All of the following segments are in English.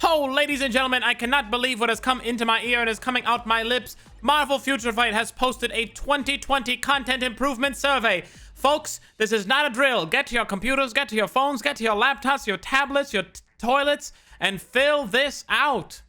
Oh, ladies and gentlemen, I cannot believe what has come into my ear and is coming out my lips. Marvel Future Fight has posted a 2020 content improvement survey. Folks, this is not a drill. Get to your computers, get to your phones, get to your laptops, your tablets, your toilets, and fill this out.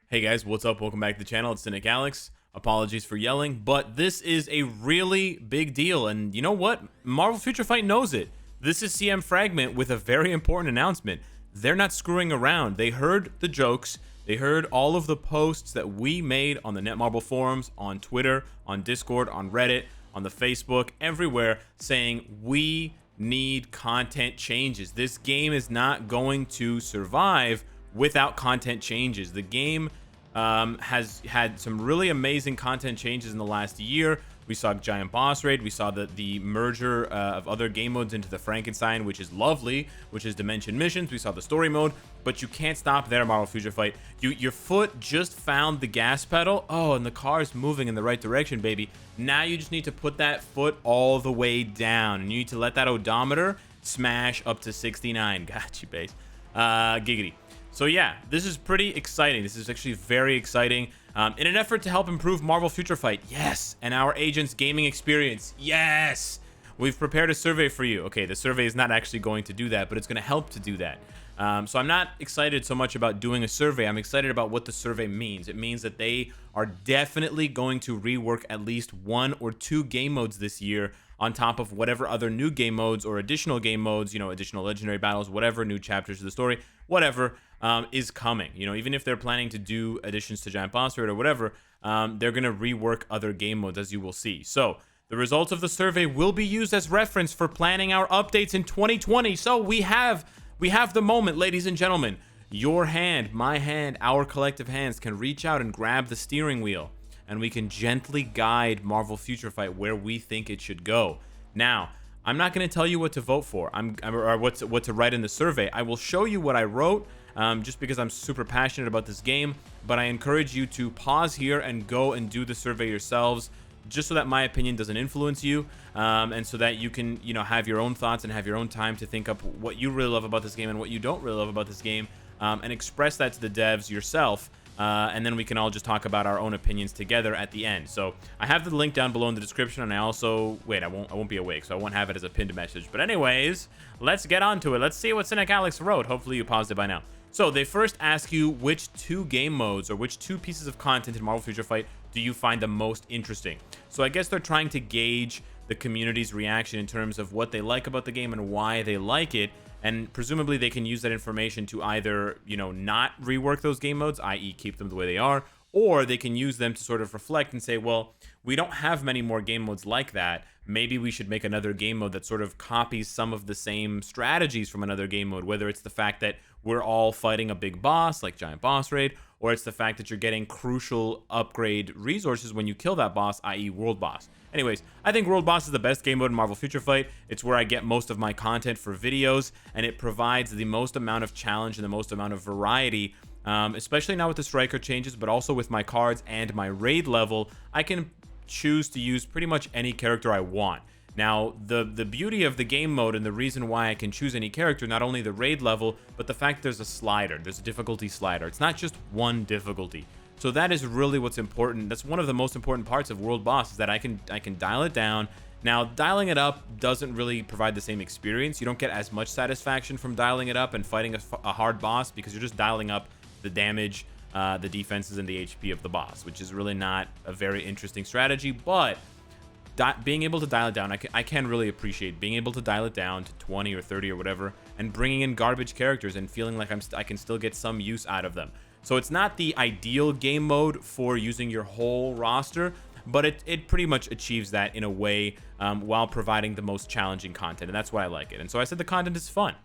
Hey guys, what's up? Welcome back to the channel. It's Cynicalex. Apologies for yelling, but this is a really big deal. And you know what? Marvel Future Fight knows it. This is CM Fragment with a very important announcement. They're not screwing around. They heard the jokes. They heard all of the posts that we made on the Netmarble forums, on Twitter, on Discord, on Reddit, on the Facebook, everywhere, saying we need content changes. This game is not going to survive without content changes. The game has had some really amazing content changes in the last year. We saw Giant Boss Raid. We saw the merger of other game modes into the Frankenstein, which is lovely, which is Dimension Missions. We saw the story mode, but you can't stop there, Marvel Future Fight. Your foot just found the gas pedal. Oh, and the car is moving in the right direction, baby. Now you just need to put that foot all the way down, and you need to let that odometer smash up to 69. Gotcha, base. Giggity. So yeah, this is pretty exciting. This is actually very exciting. In an effort to help improve Marvel Future Fight, yes, and our agent's gaming experience, yes, we've prepared a survey for you. Okay, the survey is not actually going to do that, but it's going to help to do that. So I'm not excited so much about doing a survey. I'm excited about what the survey means. It means that they are definitely going to rework at least 1 or 2 game modes this year on top of whatever other new game modes or additional game modes, you know, additional legendary battles, whatever, new chapters of the story, whatever is coming. You know, even if they're planning to do additions to Giant Boss Raid or whatever, they're going to rework other game modes, as you will see. So the results of the survey will be used as reference for planning our updates in 2020. So we have the moment, ladies and gentlemen. Your hand, my hand, our collective hands can reach out and grab the steering wheel, and we can gently guide Marvel Future Fight where we think it should go. Now, I'm not going to tell you what to vote for, or what to write in the survey. I will show you what I wrote, just because I'm super passionate about this game, but I encourage you to pause here and go and do the survey yourselves, just so that my opinion doesn't influence you, and so that you can, you know, have your own thoughts and have your own time to think up what you really love about this game and what you don't really love about this game, and express that to the devs yourself. And then we can all just talk about our own opinions together at the end. So I have the link down below in the description, and I also I won't be awake, so I won't have it as a pinned message. But anyways, let's get on to it. Let's see what Cynicalex wrote. Hopefully you paused it by now. So they first ask you which 2 game modes or which 2 pieces of content in Marvel Future Fight do you find the most interesting. So I guess they're trying to gauge the community's reaction in terms of what they like about the game and why they like it. And presumably they can use that information to either, you know, not rework those game modes, i.e. keep them the way they are, or they can use them to sort of reflect and say, well, we don't have many more game modes like that. Maybe we should make another game mode that sort of copies some of the same strategies from another game mode, whether it's the fact that we're all fighting a big boss like Giant Boss Raid, or it's the fact that you're getting crucial upgrade resources when you kill that boss, i.e. World Boss. Anyways, I think World Boss is the best game mode in Marvel Future Fight. It's where I get most of my content for videos, and it provides the most amount of challenge and the most amount of variety, especially now with the Striker changes, but also with my cards and my raid level. I can choose to use pretty much any character I want. Now, the beauty of the game mode and the reason why I can choose any character, not only the raid level, but the fact there's a slider, there's a difficulty slider. It's not just one difficulty. So that is really what's important. That's one of the most important parts of World Boss, is that I can dial it down. Now, dialing it up doesn't really provide the same experience. You don't get as much satisfaction from dialing it up and fighting a hard boss, because you're just dialing up the damage, the defenses, and the HP of the boss, which is really not a very interesting strategy. But being able to dial it down, I can really appreciate being able to dial it down to 20 or 30 or whatever, and bringing in garbage characters and feeling like I can still get some use out of them. So it's not the ideal game mode for using your whole roster, but it pretty much achieves that in a way, while providing the most challenging content, and that's why I like it. And so I said the content is fun.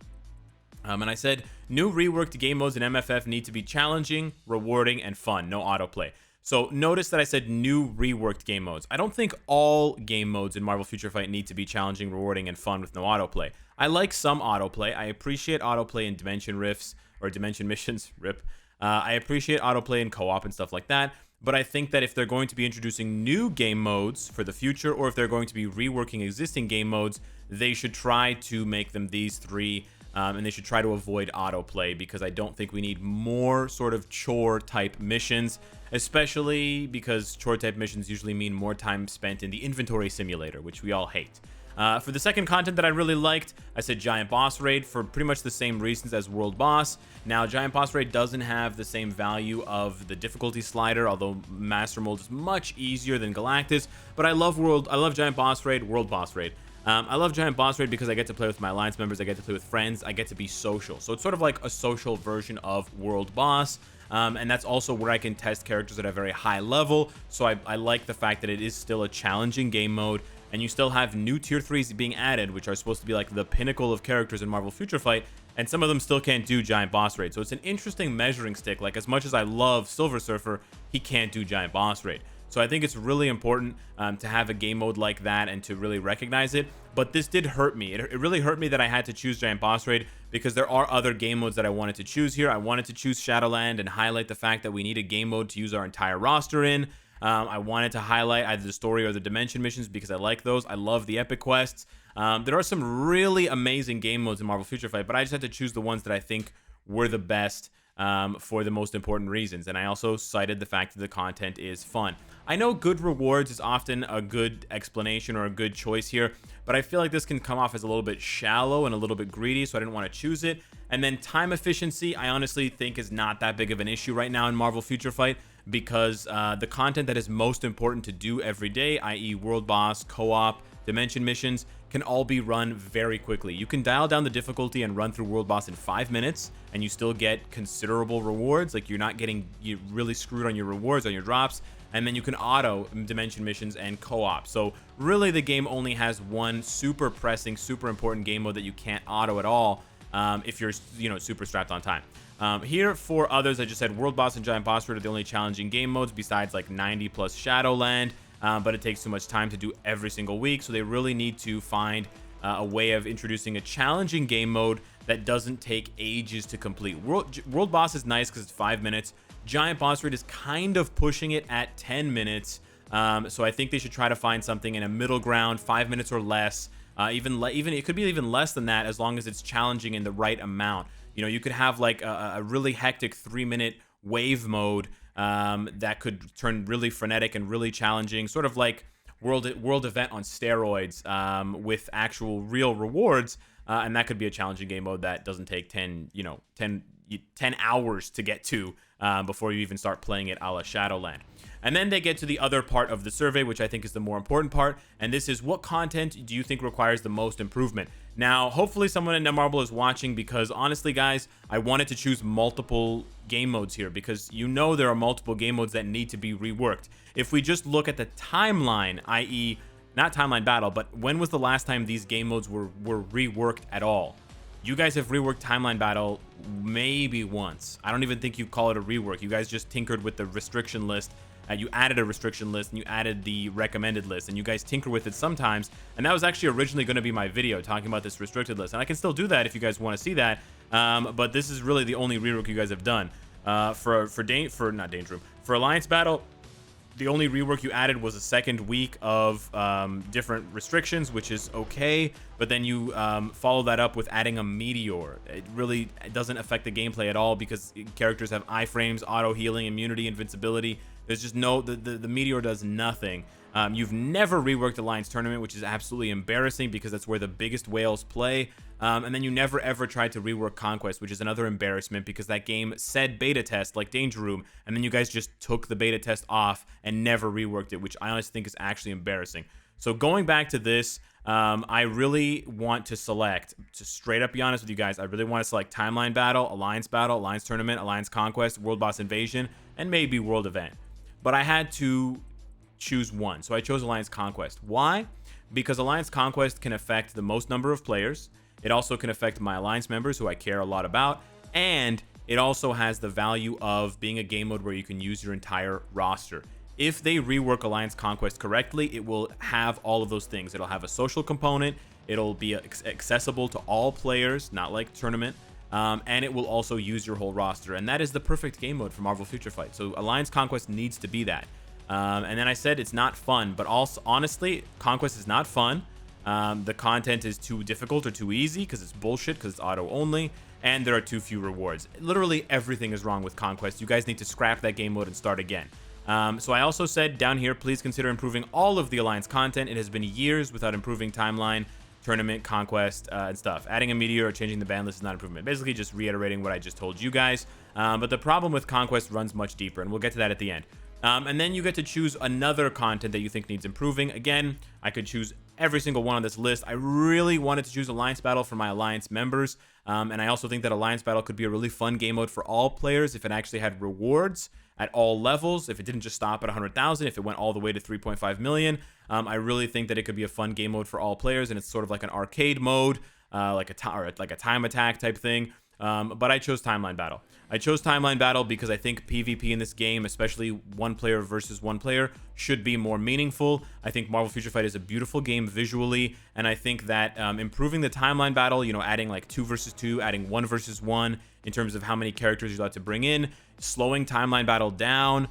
And I said new reworked game modes in MFF need to be challenging, rewarding, and fun. No autoplay. So notice that I said new reworked game modes. I don't think all game modes in Marvel Future Fight need to be challenging, rewarding, and fun with no autoplay. I like some autoplay. I appreciate autoplay in Dimension Rifts or Dimension Missions. RIP. I appreciate autoplay in co-op and stuff like that. But I think that if they're going to be introducing new game modes for the future, or if they're going to be reworking existing game modes, they should try to make them these 3 and they should try to avoid autoplay, because I don't think we need more sort of chore type missions, especially because chore type missions usually mean more time spent in the inventory simulator, which we all hate. For the second content that I really liked, I said Giant Boss Raid for pretty much the same reasons as World Boss. Now, Giant Boss Raid doesn't have the same value of the difficulty slider, although Master Mold is much easier than Galactus. But I love Giant Boss Raid, World Boss Raid. I love Giant Boss Raid because I get to play with my Alliance members, I get to play with friends, I get to be social. So it's sort of like a social version of World Boss. And that's also where I can test characters at a very high level. So I like the fact that it is still a challenging game mode, and you still have new tier 3s being added, which are supposed to be like the pinnacle of characters in Marvel Future Fight, and some of them still can't do Giant Boss Raid. So it's an interesting measuring stick. Like, as much as I love Silver Surfer, he can't do Giant Boss Raid. So I think it's really important to have a game mode like that and to really recognize it. But this did hurt me. It really hurt me that I had to choose Giant Boss Raid, because there are other game modes that I wanted to choose here. I wanted to choose Shadowland and highlight the fact that we need a game mode to use our entire roster in. I wanted to highlight either the story or the dimension missions because I like those. I love the epic quests. There are some really amazing game modes in Marvel Future Fight, but I just had to choose the ones that I think were the best for the most important reasons. And I also cited the fact that the content is fun. I know good rewards is often a good explanation or a good choice here, but I feel like this can come off as a little bit shallow and a little bit greedy, so I didn't want to choose it. And then time efficiency, I honestly think is not that big of an issue right now in Marvel Future Fight, because the content that is most important to do every day, i.e. World Boss, Co-op, Dimension missions, can all be run very quickly. You can dial down the difficulty and run through World Boss in 5 minutes, and you still get considerable rewards. Like, you're not getting really screwed on your rewards, on your drops, and then you can auto Dimension missions and Co-op. So really the game only has one super pressing, super important game mode that you can't auto at all if you're, super strapped on time. Here for others, I just said World Boss and Giant Boss Raid are the only challenging game modes besides like 90 plus Shadowland, but it takes too much time to do every single week, so they really need to find a way of introducing a challenging game mode that doesn't take ages to complete. World Boss is nice because it's 5 minutes. Giant Boss Raid is kind of pushing it at 10 minutes, so I think they should try to find something in a middle ground, 5 minutes or less. Even it could be even less than that, as long as it's challenging in the right amount. You could have like a really hectic 3-minute wave mode that could turn really frenetic and really challenging, sort of like world event on steroids, with actual real rewards, and that could be a challenging game mode that doesn't take 10 hours to get to before you even start playing it a la Shadowland. And then they get to the other part of the survey, which I think is the more important part, and this is: what content do you think requires the most improvement? Now, hopefully someone in Netmarble is watching, because honestly, guys, I wanted to choose multiple game modes here, because there are multiple game modes that need to be reworked. If we just look at the timeline, i.e. not timeline battle, but when was the last time these game modes were reworked at all? You guys have reworked timeline battle maybe once. I don't even think you call it a rework. You guys just tinkered with the restriction list. You added a restriction list, and you added the recommended list, and you guys tinker with it sometimes. And that was actually originally going to be my video talking about this restricted list, and I can still do that if you guys want to see that. But this is really the only rework you guys have done. For Alliance battle, the only rework you added was a second week of different restrictions, which is okay, but then you follow that up with adding a meteor. It doesn't affect the gameplay at all, because characters have iframes, auto healing, immunity, invincibility. There's just the meteor does nothing. You've never reworked Alliance Tournament, which is absolutely embarrassing, because that's where the biggest whales play. And then you never ever tried to rework Conquest, which is another embarrassment, because that game said beta test like Danger Room, and then you guys just took the beta test off and never reworked it, which I honestly think is actually embarrassing. So going back to this, I really want to select, to straight up be honest with you guys, I really want to select Timeline Battle, Alliance Tournament, Alliance Conquest, World Boss Invasion, and maybe World Event. But I had to choose one, so I chose Alliance Conquest. Why? Because Alliance Conquest can affect the most number of players. It also can affect my Alliance members, who I care a lot about, and it also has the value of being a game mode where you can use your entire roster. If they rework Alliance Conquest correctly, it will have all of those things. It'll have a social component, it'll be accessible to all players, not like Tournament, and it will also use your whole roster, and that is the perfect game mode for Marvel Future Fight. So Alliance Conquest needs to be that. And then I said it's not fun, but also honestly, Conquest is not fun. The content is too difficult or too easy because it's bullshit, because it's auto only, and there are too few rewards. Literally everything is wrong with Conquest. You guys need to scrap that game mode and start again. So I also said down here, please consider improving all of the Alliance content. It has been years without improving timeline, tournament, conquest, and stuff. Adding a meteor or changing the ban list is not improvement. Basically just reiterating what I just told you guys. But the problem with conquest runs much deeper, and we'll get to that at the end. And then you get to choose another content that you think needs improving. Again, I could choose every single one on this list. I really wanted to choose Alliance Battle for my Alliance members. And I also think that Alliance Battle could be a really fun game mode for all players if it actually had rewards at all levels, if it didn't just stop at 100,000, if it went all the way to 3.5 million. I really think that it could be a fun game mode for all players, and it's sort of like an arcade mode, like a time attack type thing. But I chose Timeline Battle. I chose Timeline Battle because I think PvP in this game, especially one player versus one player, should be more meaningful. I think Marvel Future Fight is a beautiful game visually, and I think that improving the Timeline Battle, you know, adding like 2 versus 2, adding 1 versus 1 in terms of how many characters you're allowed to bring in, slowing Timeline Battle down,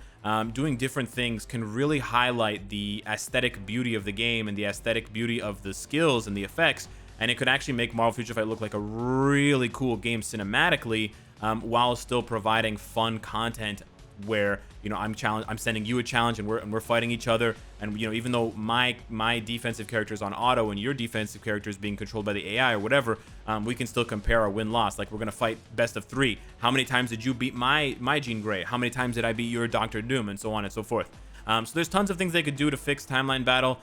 doing different things can really highlight the aesthetic beauty of the game and the aesthetic beauty of the skills and the effects. And it could actually make Marvel Future Fight look like a really cool game cinematically, while still providing fun content where, you know, I'm sending you a challenge and we're fighting each other. And, you know, even though my defensive character is on auto and your defensive character is being controlled by the AI or whatever, we can still compare our win-loss. Like, we're gonna fight best of 3. How many times did you beat my Jean Grey? How many times did I beat your Doctor Doom? And so on and so forth. So there's tons of things they could do to fix Timeline Battle.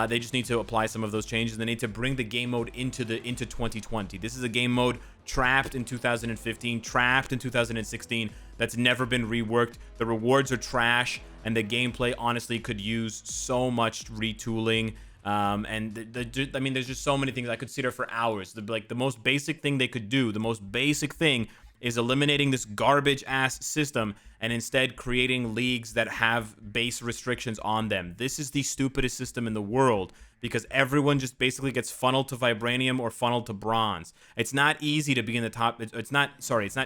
They just need to apply some of those changes. They need to bring the game mode into 2020. This is a game mode trapped in 2015, trapped in 2016, that's never been reworked. The rewards are trash, and the gameplay honestly could use so much retooling. I mean, there's just so many things. I could sit there for hours. The most basic thing they could do, the most basic thing, is eliminating this garbage ass system and instead creating leagues that have base restrictions on them. This is the stupidest system in the world because everyone just basically gets funneled to Vibranium or funneled to Bronze. It's not easy to be in the top. It's not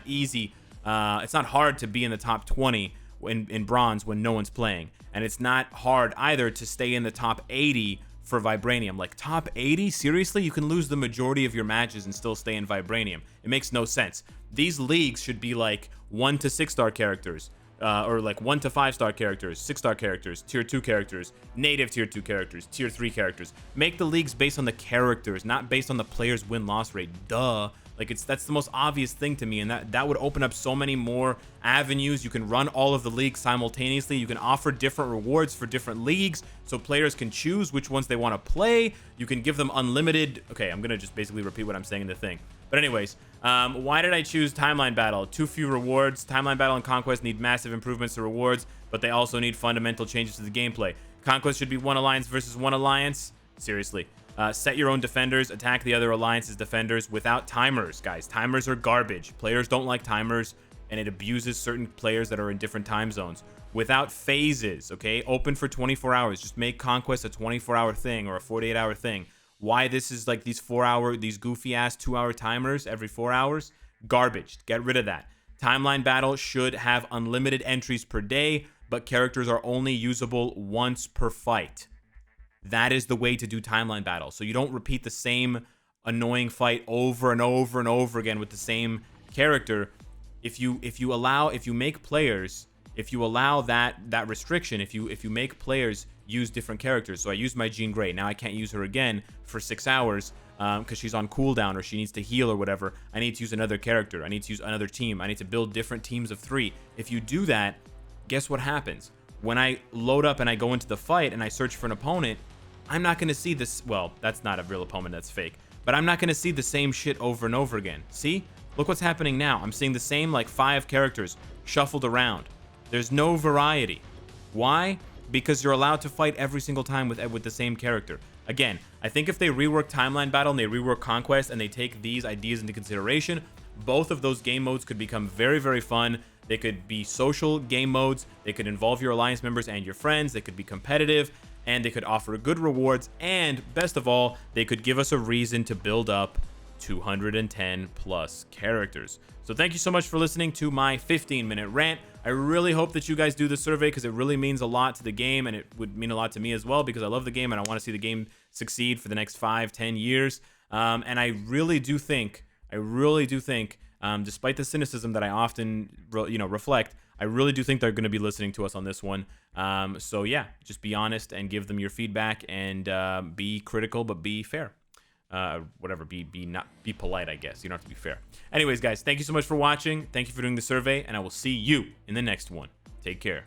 easy. It's not hard to be in the top 20 in Bronze when no one's playing. And it's not hard either to stay in the top 80 for Vibranium. Like, top 80? Seriously? You can lose the majority of your matches and still stay in Vibranium. It makes no sense. These leagues should be like 1 to 6-star characters, or like 1 to 5-star characters, 6-star characters, tier 2 characters, native tier 2 characters, tier 3 characters. Make the leagues based on the characters, not based on the player's win-loss rate. Duh. Like, that's the most obvious thing to me, and that would open up so many more avenues. You can run all of the leagues simultaneously. You can offer different rewards for different leagues, so players can choose which ones they want to play. You can give them unlimited... Okay, I'm gonna just basically repeat what I'm saying in the thing. But anyways, why did I choose Timeline Battle? Too few rewards. Timeline Battle and Conquest need massive improvements to rewards, but they also need fundamental changes to the gameplay. Conquest should be one alliance versus one alliance. Seriously. Set your own defenders, attack the other alliance's defenders without timers, guys. Timers are garbage. Players don't like timers, and it abuses certain players that are in different time zones. Without phases, okay? Open for 24 hours. Just make Conquest a 24-hour thing or a 48-hour thing. Why this is like these goofy-ass 2-hour timers every 4 hours? Garbage. Get rid of that. Timeline Battle should have unlimited entries per day, but characters are only usable once per fight. That is the way to do Timeline Battle. So you don't repeat the same annoying fight over and over and over again with the same character. If you allow that restriction, if you make players use different characters. So I used my Jean Grey. Now I can't use her again for 6 hours because she's on cooldown or she needs to heal or whatever. I need to use another character. I need to use another team. I need to build different teams of 3. If you do that, guess what happens? When I load up and I go into the fight and I search for an opponent, I'm not going to see this. Well, that's not a real opponent. That's fake. But I'm not going to see the same shit over and over again. See? Look what's happening now. I'm seeing the same, like, 5 characters shuffled around. There's no variety. Why? Because you're allowed to fight every single time with the same character. Again, I think if they rework Timeline Battle and they rework Conquest and they take these ideas into consideration, both of those game modes could become very, very fun. They could be social game modes. They could involve your alliance members and your friends. They could be competitive. And they could offer good rewards, and best of all, they could give us a reason to build up 210 plus characters. So thank you so much for listening to my 15-minute rant I really hope that you guys do the survey because it really means a lot to the game, and it would mean a lot to me as well because I love the game and I want to see the game succeed for the next 5-10 years. And I really do think, despite the cynicism that I often, reflect, I really do think they're going to be listening to us on this one. So yeah, just be honest and give them your feedback, and be critical but be fair. Whatever, be polite, I guess. You don't have to be fair. Anyways, guys, thank you so much for watching. Thank you for doing the survey, and I will see you in the next one. Take care.